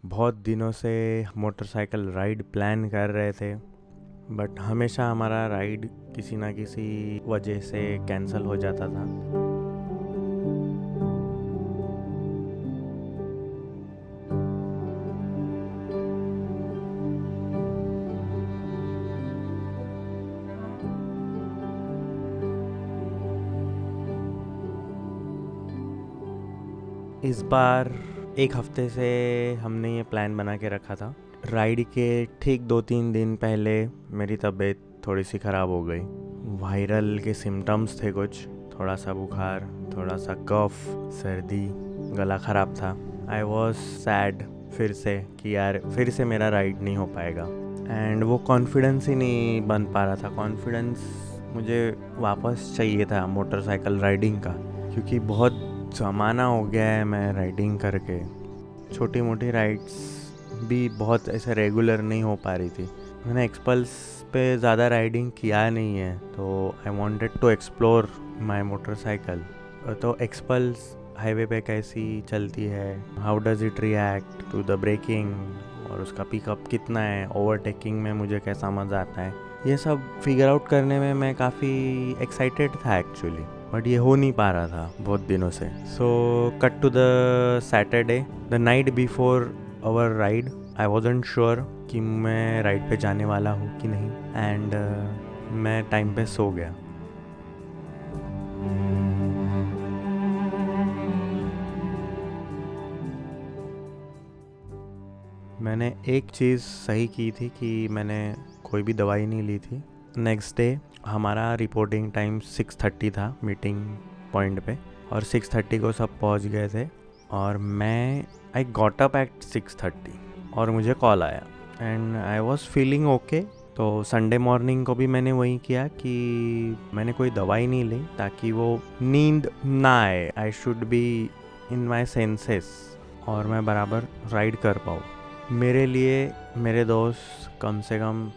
बहुत दिनों से मोटरसाइकिल राइड प्लान कर रहे थे, बट हमेशा हमारा राइड किसी ना किसी वजह से कैंसिल हो जाता था। इस बार एक हफ्ते से हमने ये प्लान बना के रखा था। राइड के ठीक 2-3 दिन पहले मेरी तबीयत थोड़ी सी ख़राब हो गई। वायरल के सिम्टम्स थे कुछ, थोड़ा सा बुखार, थोड़ा सा कफ, सर्दी, गला ख़राब था। आई वॉज सैड फिर से कि यार फिर से मेरा राइड नहीं हो पाएगा। एंड वो कॉन्फिडेंस ही नहीं बन पा रहा था। कॉन्फिडेंस मुझे वापस चाहिए था मोटरसाइकिल राइडिंग का, क्योंकि बहुत ज़माना हो गया है मैं राइडिंग करके। छोटी मोटी राइड्स भी बहुत ऐसे रेगुलर नहीं हो पा रही थी। मैंने एक्सपल्स पे ज़्यादा राइडिंग किया नहीं है, तो I wanted to explore my motorcycle. तो एक्सपल्स हाईवे पे कैसी चलती है, how does it react to the braking, और उसका पिकअप कितना है, ओवरटेकिंग में मुझे कैसा मज़ा आता है, ये सब फिगर आउट करने में मैं काफ़ी एक्साइटेड था एक्चुअली। बट ये हो नहीं पा रहा था बहुत दिनों से। So cut to the Saturday, the night before our ride. I wasn't sure कि मैं राइड पे जाने वाला हूँ कि नहीं, एंड मैं टाइम पे सो गया। मैंने एक चीज़ सही की थी कि मैंने कोई भी दवाई नहीं ली थी। नेक्स्ट डे हमारा रिपोर्टिंग टाइम 6:30 था मीटिंग पॉइंट पे, और 6:30 को सब पहुंच गए थे, और आई गॉट अप एट 6:30 और मुझे कॉल आया and I was feeling okay. तो संडे मॉर्निंग को भी मैंने वही किया कि मैंने कोई दवाई नहीं ली ताकि वो नींद ना आए। I should be in my senses और मैं बराबर राइड कर पाऊँ। मेरे लिए मेरे दोस्त कम से कम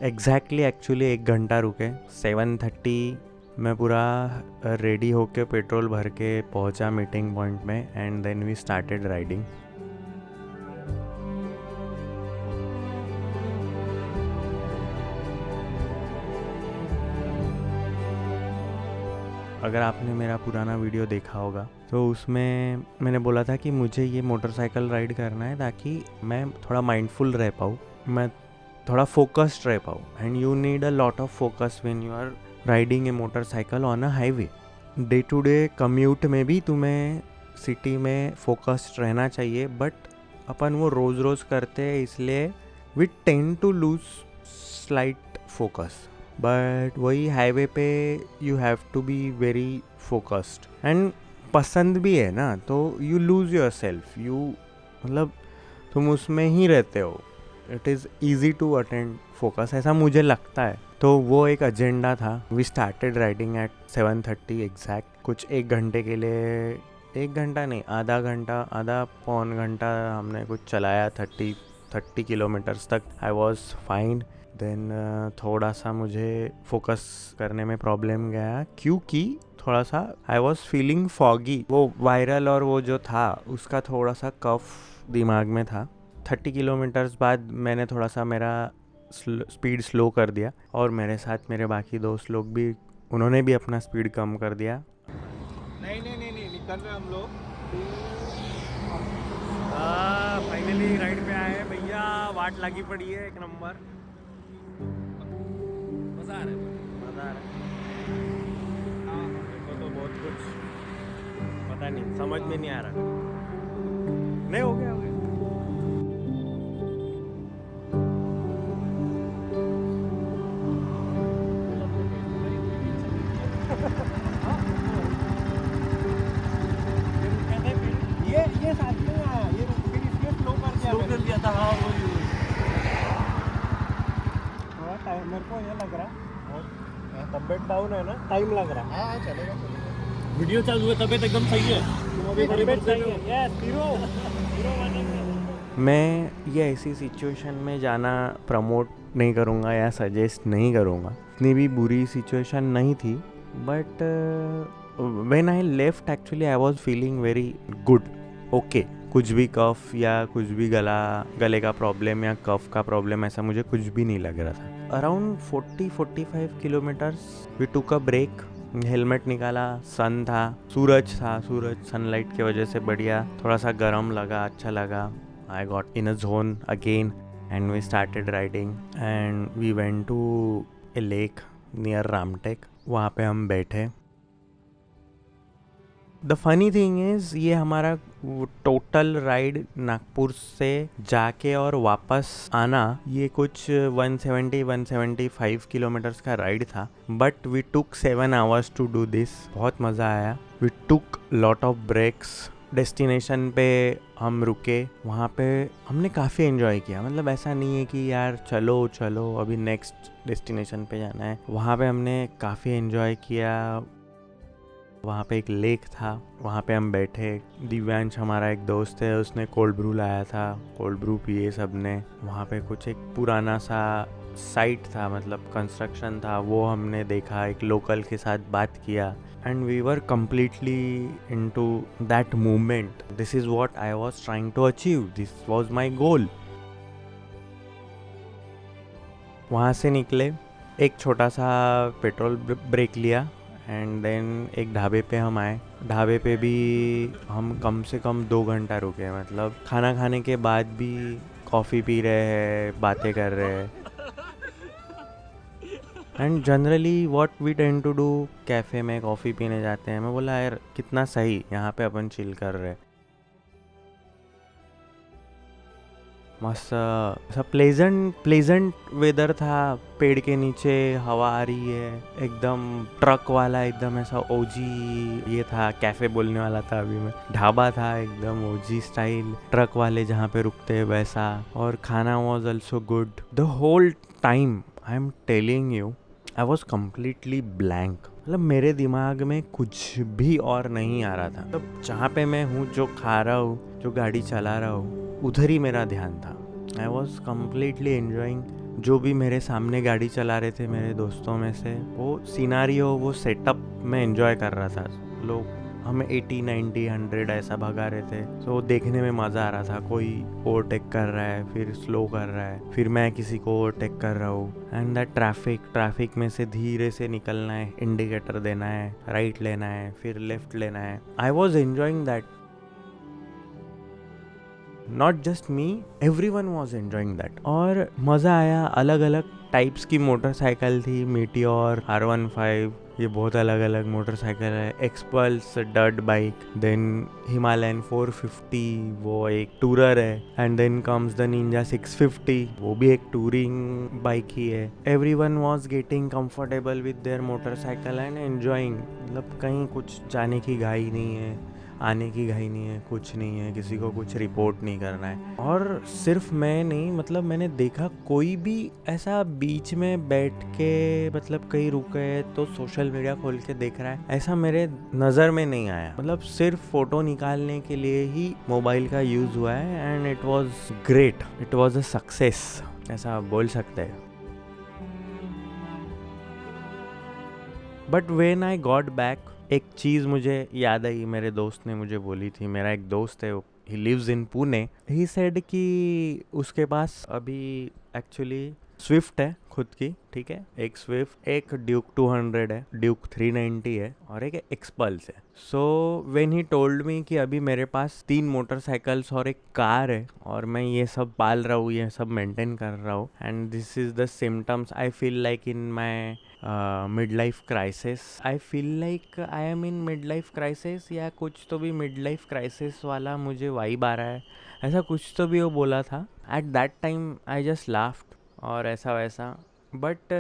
एग्जैक्टली एक्चुअली 1 घंटा रुके। 7:30 मैं पूरा रेडी होके पेट्रोल भर के पहुंचा मीटिंग पॉइंट में, and then we started riding. अगर आपने मेरा पुराना वीडियो देखा होगा तो उसमें मैंने बोला था कि मुझे ये मोटरसाइकिल राइड करना है ताकि मैं थोड़ा माइंडफुल रह पाऊँ, मैं थोड़ा फोकस्ड रह पाऊँ। And you need a lot of focus when you are riding a motorcycle on a highway. Day to day commute में भी तुम्हें सिटी में फोकस्ड रहना चाहिए, बट अपन वो रोज़ रोज़ करते हैं, इसलिए we tend to lose slight focus. But वही हाईवे पे you have to be very focused, and पसंद भी है ना, तो यू लूज़ योर सेल्फ, तुम उसमें ही रहते हो। It is easy to attend focus, ऐसा मुझे लगता है। तो वो एक एजेंडा था। We started riding at 7:30 exact. कुछ 1 घंटे के लिए, 1 घंटा नहीं, आधा पौन घंटा हमने कुछ चलाया, 30 किलोमीटर्स तक। I was fine. देन थोड़ा सा मुझे फोकस करने में प्रॉब्लम गया, क्योंकि थोड़ा सा आई वॉज फीलिंग फॉगी। वो वायरल और वो जो था उसका थोड़ा सा कफ दिमाग में था। 30 किलोमीटर्स बाद मैंने थोड़ा सा मेरा स्पीड स्लो कर दिया, और मेरे साथ मेरे बाकी दोस्त लोग भी, उन्होंने भी अपना स्पीड कम कर दिया। नहीं निकल रहे हम लोग। फाइनली राइड पे आए भैया, वाट लगी पड़ी है एक नंबर। मज़ा आ रहा है। देखो तो बहुत कुछ पता नहीं, समझ में नहीं आ रहा। नहीं, हो गया। ये साथ में आया, ये फिर इसने स्लो कर दिया था। हाँ वही थोड़ा टाइम मेरे को ये लग रहा है, तबीयत डाउन है ना, टाइम लग रहा है। हाँ चलेगा। वीडियो चालू है, तबीयत एकदम सही है। तुम अभी बड़ी तबीयत बड़ी सही है। यस, हीरो बनेंगे। मैं ये ऐसी सिचुएशन में जाना प्रमोट नहीं करूँगा या सजेस्ट नहीं करूँगा। इतनी भी बुरी सिचुएशन नहीं थी, but when I left actually I was feeling very good, okay, कुछ भी कफ या कुछ भी गले का प्रॉब्लम या कफ का प्रॉब्लम ऐसा मुझे कुछ भी नहीं लग रहा था। Around 40-45 kilometres we took a break, helmet निकाला, सन था, सूरज सनलाइट की वजह से बढ़िया, थोड़ा सा गर्म लगा, अच्छा लगा। I got in a zone again and we started riding and we went to a lake near Ramtek. वहाँ पे हम बैठे। द फनी थिंग इज़ ये हमारा टोटल राइड नागपुर से जाके और वापस आना ये कुछ 170-175 किलोमीटर्स का राइड था, but we took 7 hours to do this. बहुत मज़ा आया। We took lot of breaks. Destination पे हम रुके, वहाँ पे हमने काफ़ी एंजॉय किया। मतलब ऐसा नहीं है कि यार चलो अभी नेक्स्ट डेस्टिनेशन पे जाना है। वहाँ पे हमने काफ़ी एंजॉय किया। वहाँ पे एक लेक था, वहाँ पे हम बैठे। दिव्यांश हमारा एक दोस्त है, उसने कोल्ड ब्रू लाया था, कोल्ड ब्रू पिए सबने। वहाँ पे कुछ एक पुराना सा साइट था, मतलब कंस्ट्रक्शन था, वो हमने देखा, एक लोकल के साथ बात किया and we were completely into that movement. This is what I was trying to achieve, this was my goal. वहाँ से निकले, एक छोटा सा पेट्रोल ब्रेक लिया एंड देन एक ढाबे पे हम आए। ढाबे पे भी हम कम से कम 2 घंटा रुके। मतलब खाना खाने के बाद भी कॉफ़ी पी रहे हैं, बातें कर रहे हैं। And generally what we tend to do, cafe में कॉफ़ी पीने जाते हैं। मैं बोला यार कितना सही, यहाँ पे अपन चिल कर रहे हैं। मस्त सा प्लेजेंट वेदर था। पेड़ के नीचे हवा आ रही है, एकदम ट्रक वाला, एकदम ऐसा ओजी ये था, कैफे बोलने वाला था अभी मैं, ढाबा था एकदम ओजी स्टाइल, ट्रक वाले जहाँ पे रुकते हैं वैसा। और खाना was also good. The whole time I am telling you I was completely blank. मतलब मेरे दिमाग में कुछ भी और नहीं आ रहा था। मतलब जहाँ पे मैं हूँ, जो खा रहा हूँ, जो गाड़ी चला रहा हूँ, उधर ही मेरा ध्यान था। आई वॉज कम्प्लीटली एन्जॉइंग। जो भी मेरे सामने गाड़ी चला रहे थे मेरे दोस्तों में से, वो सिनारियो, वो सेटअप मैं एन्जॉय कर रहा था। लोग हमें 80, 90, 100 ऐसा भगा रहे थे, तो देखने में मज़ा आ रहा था। कोई ओवरटेक कर रहा है, फिर स्लो कर रहा है, फिर मैं किसी को ओवरटेक कर रहा हूँ। एंड दैट ट्रैफिक में से धीरे से निकलना है, इंडिकेटर देना है, राइट लेना है, फिर लेफ्ट लेना है। I was enjoying that. Not just me, everyone was enjoying that. और मज़ा आया। अलग अलग टाइप्स की मोटरसाइकिल थी, मीटियोर, R15, ये बहुत अलग अलग मोटरसाइकिल है। Xpulse dirt bike, then Himalayan 450, वो एक टूरर है। And then comes the Ninja 650, वो भी एक टूरिंग बाइक ही है। Everyone was getting comfortable with their motorcycle and enjoying. मतलब कहीं कुछ जाने की घाई नहीं है, आने की घाई नहीं है, कुछ नहीं है, किसी को कुछ रिपोर्ट नहीं करना है। और सिर्फ मैं नहीं, मतलब मैंने देखा कोई भी ऐसा बीच में बैठ के, मतलब कहीं रुके है तो सोशल मीडिया खोल के देख रहा है, ऐसा मेरे नज़र में नहीं आया। मतलब सिर्फ फोटो निकालने के लिए ही मोबाइल का यूज़ हुआ है and it was great, it was a success, ऐसा बोल सकते हैं। But when I got back, एक चीज़ मुझे याद आई, मेरे दोस्त ने मुझे बोली थी। मेरा एक दोस्त है, he lives in Pune. He said कि उसके पास अभी एक्चुअली स्विफ्ट है खुद की, ठीक है, एक स्विफ्ट, एक ड्यूक 200 है, ड्यूक 390 है और एक एक्सपल्स है। So when he told me कि अभी मेरे पास 3 मोटरसाइकिल्स और एक कार है और मैं ये सब पाल रहा हूँ, ये सब मेंटेन कर रहा हूँ, and this is the symptoms I feel like in my mid life crisis. I feel like I am in mid life crisis, या कुछ तो भी मिड लाइफ क्राइसिस वाला मुझे वाइब आ रहा है, ऐसा कुछ तो भी वो बोला था। At that time I just laughed और ऐसा वैसा। But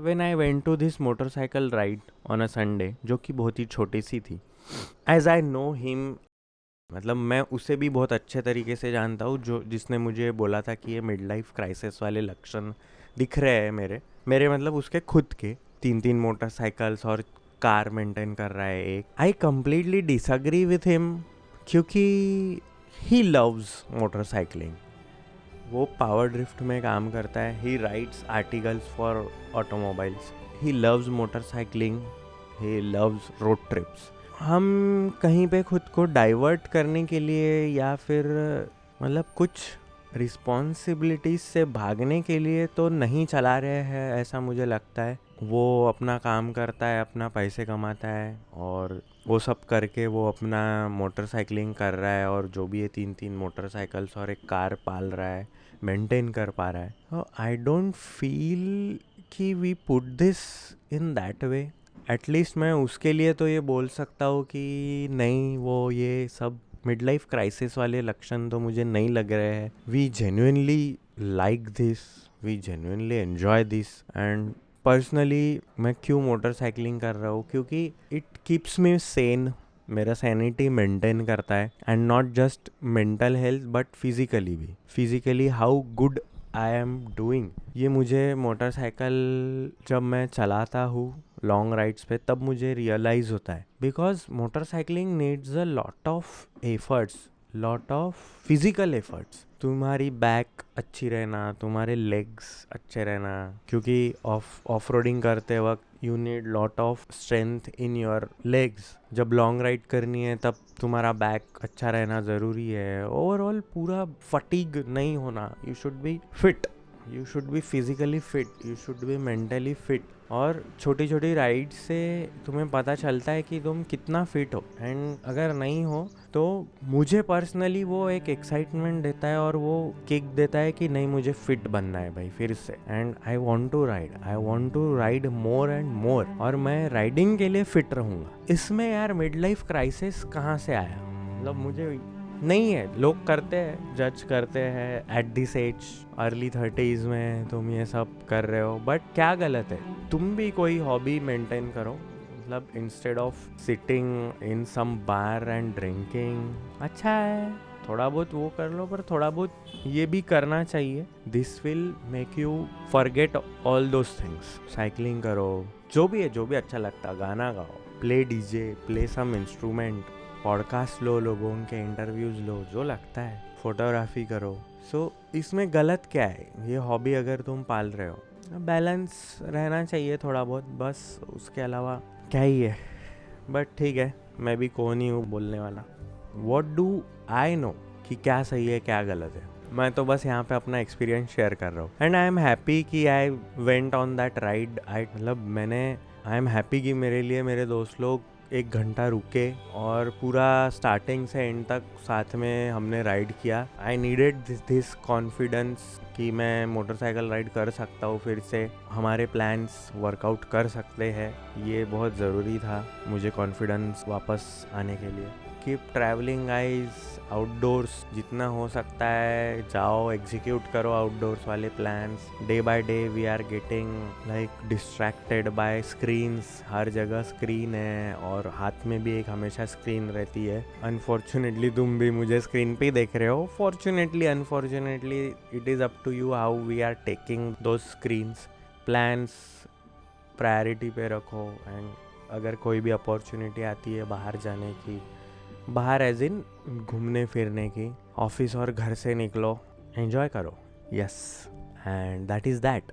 when I went to this motorcycle ride on a Sunday, जो कि बहुत ही छोटी सी थी, एज आई नो हिम, मतलब मैं उसे भी बहुत अच्छे तरीके से जानता हूँ, जो जिसने मुझे बोला था कि ये मिड लाइफ क्राइसिस वाले लक्षण दिख रहे हैं मेरे मतलब उसके खुद के 3 मोटरसाइकिल्स और कार मेंटेन कर रहा है एक। I completely disagree with him, क्योंकि ही लव्स मोटरसाइकिलिंग। वो पावर ड्रिफ्ट में काम करता है, ही writes articles for automobiles, he loves motorcycling, he loves road trips. हम कहीं पे खुद को डाइवर्ट करने के लिए या फिर मतलब कुछ रिस्पॉन्सिबिलिटीज से भागने के लिए तो नहीं चला रहे हैं, ऐसा मुझे लगता है। वो अपना काम करता है, अपना पैसे कमाता है और वो सब करके वो अपना मोटरसाइकिलिंग कर रहा है और जो भी है 3 मोटरसाइकिल्स और एक कार पाल रहा है, मेंटेन कर पा रहा है। आई डोंट फील कि we put this in that way. At least मैं उसके लिए तो ये बोल सकता हूँ कि नहीं, वो ये सब मिड लाइफ क्राइसिस वाले लक्षण तो मुझे नहीं लग रहे हैं। We genuinely like this, we genuinely enjoy this. And personally मैं क्यों मोटरसाइकिलिंग कर रहा हूँ, क्योंकि इट कीप्स मी सेन, मेरा सैनिटी मेंटेन करता है। And not just mental health but physically भी, physically how good I am doing. ये मुझे मोटरसाइकिल जब मैं चलाता हूँ लॉन्ग राइड्स पे तब मुझे रियलाइज़ होता है, because motorcycling needs a lot of efforts, lot of physical efforts. तुम्हारी बैक अच्छी रहना, तुम्हारे लेग्स अच्छे रहना, क्योंकि ऑफ रोडिंग करते वक्त you need lot of strength in your legs. जब लॉन्ग राइड करनी है तब तुम्हारा बैक अच्छा रहना ज़रूरी है। ओवरऑल पूरा फटीग नहीं होना। You should be fit, you should be physically fit, you should be mentally fit. और छोटी छोटी राइड से तुम्हें पता चलता है कि तुम कितना फिट हो। एंड अगर नहीं हो तो मुझे पर्सनली वो एक एक्साइटमेंट देता है और वो किक देता है कि नहीं, मुझे फिट बनना है भाई फिर से। And I want to ride more and more. और मैं राइडिंग के लिए फिट रहूँगा। इसमें यार मिड लाइफ क्राइसिस कहाँ से आया? मतलब मुझे नहीं है। लोग करते हैं, जज करते हैं at this as, early 30s में तुम ये सब कर रहे हो, बट क्या गलत है? तुम भी कोई हॉबी मेंटेन करो। मतलब instead of sitting in some bar and drinking, अच्छा है थोड़ा बहुत वो कर लो, पर थोड़ा बहुत ये भी करना चाहिए। This will make you forget all those things. Cycling करो, जो भी है, जो भी अच्छा लगता, गाना गाओ, play DJ, play some instrument, podcast लो, लोगों के इंटरव्यूज़ लो, जो लगता है, फोटोग्राफी करो। सो इसमें गलत क्या है? ये हॉबी अगर तुम पाल रहे हो, बैलेंस रहना चाहिए थोड़ा बहुत, बस उसके अलावा क्या ही है। बट ठीक है, मैं भी कौन ही हूँ बोलने वाला। व्हाट डू आई नो कि क्या सही है क्या गलत है? मैं तो बस यहाँ पे अपना एक्सपीरियंस शेयर कर रहा हूँ। एंड आई एम हैप्पी कि I went on that ride. I am happy कि मेरे लिए मेरे दोस्त लोग 1 घंटा रुके और पूरा स्टार्टिंग से एंड तक साथ में हमने राइड किया। आई नीडेड दिस कॉन्फिडेंस कि मैं मोटरसाइकिल राइड कर सकता हूँ फिर से, हमारे प्लान्स वर्कआउट कर सकते हैं। ये बहुत ज़रूरी था मुझे कॉन्फिडेंस वापस आने के लिए। कीप ट्रैवलिंग गाइज, आउटडोर्स जितना हो सकता है जाओ, एग्जीक्यूट करो आउटडोर्स वाले plans. Day by day we are getting like distracted by screens. हर जगह स्क्रीन है और हाथ में भी एक हमेशा स्क्रीन रहती है। अनफॉर्चुनेटली तुम भी मुझे स्क्रीन पे देख रहे हो। Fortunately unfortunately it is up to you how we are taking those screens. Plans priority पे रखो। एंड अगर कोई भी अपॉर्चुनिटी आती है बाहर जाने की, बाहर एज इन घूमने फिरने की, ऑफिस और घर से निकलो, एंजॉय करो। Yes, and that is that.